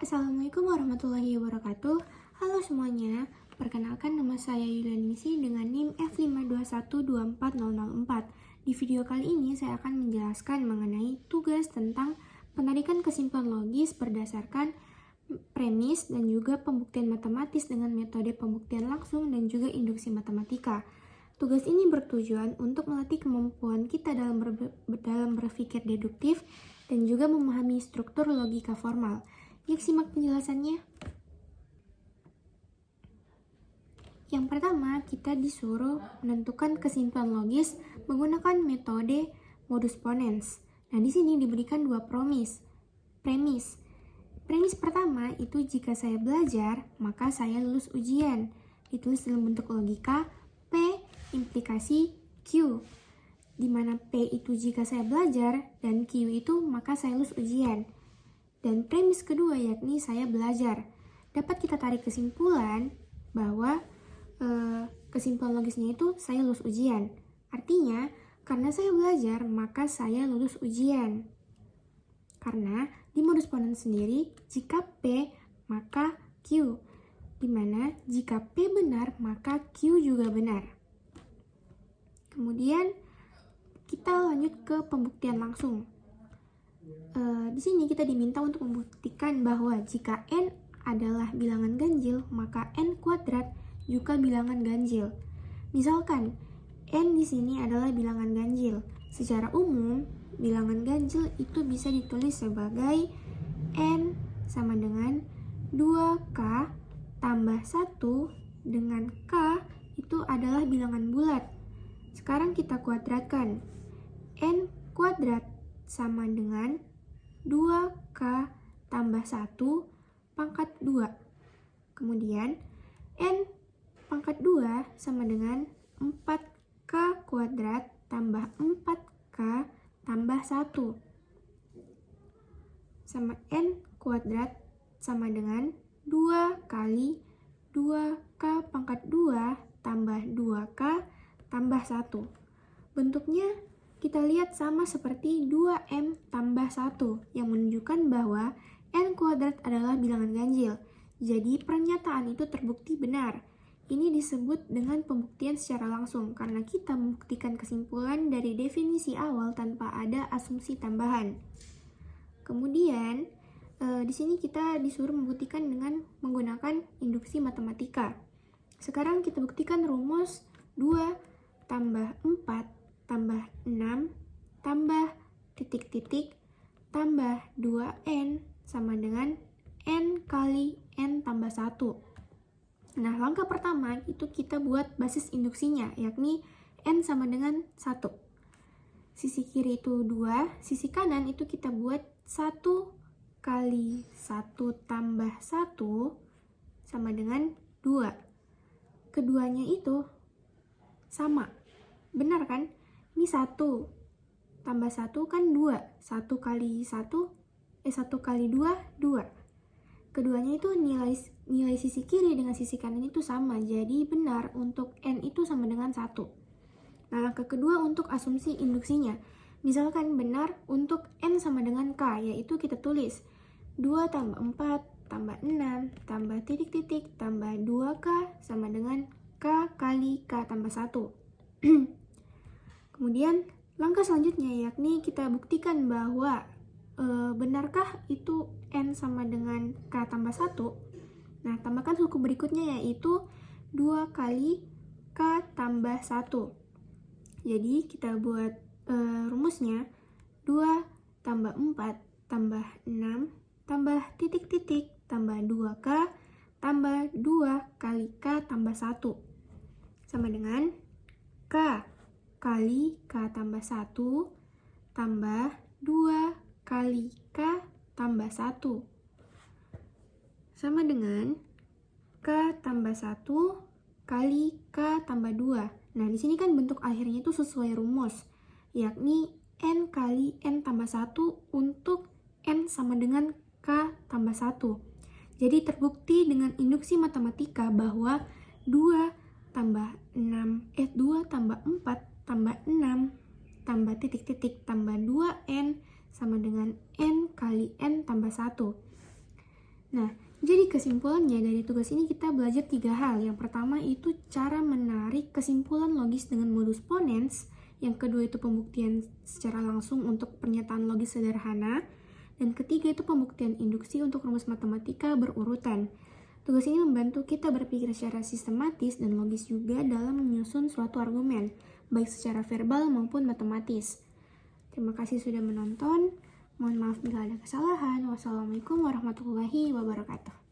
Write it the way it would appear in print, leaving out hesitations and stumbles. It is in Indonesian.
Assalamualaikum warahmatullahi wabarakatuh. Halo semuanya, perkenalkan nama saya Yulianingsi dengan NIM F521240004. Di video kali ini saya akan menjelaskan mengenai tugas tentang penarikan kesimpulan logis berdasarkan premis dan juga pembuktian matematis dengan metode pembuktian langsung dan juga induksi matematika. Tugas ini bertujuan untuk melatih kemampuan kita dalam berpikir deduktif dan juga memahami struktur logika formal. Yuk simak penjelasannya. Yang pertama, kita disuruh menentukan kesimpulan logis menggunakan metode modus ponens. Nah, di sini diberikan dua premis. Premis pertama itu jika saya belajar, maka saya lulus ujian. Ditulis dalam bentuk logika P implikasi Q, di mana P itu jika saya belajar dan Q itu maka saya lulus ujian. Dan premis kedua yakni saya belajar. Dapat kita tarik kesimpulan bahwa kesimpulan logisnya itu saya lulus ujian. Artinya, karena saya belajar maka saya lulus ujian. Karena di modus ponens sendiri, jika P maka Q. Dimana jika P benar maka Q juga benar. Kemudian kita lanjut ke pembuktian langsung. Di sini kita diminta untuk membuktikan bahwa jika n adalah bilangan ganjil, maka n kuadrat juga bilangan ganjil. Misalkan n di sini adalah bilangan ganjil. Secara umum, bilangan ganjil itu bisa ditulis sebagai n sama dengan 2k tambah 1 dengan k itu adalah bilangan bulat. Sekarang kita kuadratkan. N kuadrat sama dengan 2k tambah 1 pangkat 2. Kemudian n pangkat 2 sama dengan 4k kuadrat tambah 4k tambah 1. Sama n kuadrat sama dengan 2 kali 2k pangkat 2 tambah 2k tambah 1. Bentuknya kita lihat sama seperti 2m tambah 1 yang menunjukkan bahwa n kuadrat adalah bilangan ganjil. Jadi pernyataan itu terbukti benar. Ini disebut dengan pembuktian secara langsung karena kita membuktikan kesimpulan dari definisi awal tanpa ada asumsi tambahan. Kemudian di sini kita disuruh membuktikan dengan menggunakan induksi matematika. Sekarang kita buktikan rumus 2 tambah 4 tambah 6 tambah titik-titik tambah 2n sama dengan n kali n tambah 1. Nah, langkah pertama itu kita buat basis induksinya, yakni n sama dengan 1. Sisi kiri itu 2, sisi kanan itu kita buat 1 kali 1 tambah 1 sama dengan 2. Keduanya itu sama. Benar kan? Ini 1 tambah 1 kan 2. 1 kali 1, 1 kali 2, 2. Keduanya itu nilai sisi kiri dengan sisi kanan itu sama. Jadi benar untuk n itu sama dengan 1. Nah, langkah kedua untuk asumsi induksinya. Misalkan benar untuk n sama dengan k, yaitu kita tulis 2 tambah 4 tambah 6 tambah titik-titik tambah 2k sama dengan k kali k tambah 1. Kemudian langkah selanjutnya yakni kita buktikan bahwa benarkah itu n sama dengan k tambah 1. Nah, tambahkan suku berikutnya yaitu 2 kali k tambah 1. Jadi kita buat rumusnya 2 tambah 4 tambah 6 tambah titik-titik tambah 2k tambah 2 kali k tambah 1 sama dengan k kali k tambah 1 tambah 2 kali k tambah 1 sama dengan k tambah 1 kali k tambah 2. Nah, di sini kan bentuk akhirnya itu sesuai rumus, yakni n kali n tambah 1 untuk n sama dengan k tambah 1. Jadi terbukti dengan induksi matematika bahwa 2 tambah 4 tambah 6 tambah titik-titik tambah 2n sama dengan n kali n tambah 1. Nah, jadi kesimpulannya dari tugas ini kita belajar 3 hal. Yang pertama itu cara menarik kesimpulan logis dengan modus ponens. Yang kedua itu pembuktian secara langsung untuk pernyataan logis sederhana. Dan ketiga itu pembuktian induksi untuk rumus matematika berurutan. Tugas ini membantu kita berpikir secara sistematis dan logis juga dalam menyusun suatu argumen, baik secara verbal maupun matematis. Terima kasih sudah menonton. Mohon maaf bila ada kesalahan. Wassalamualaikum warahmatullahi wabarakatuh.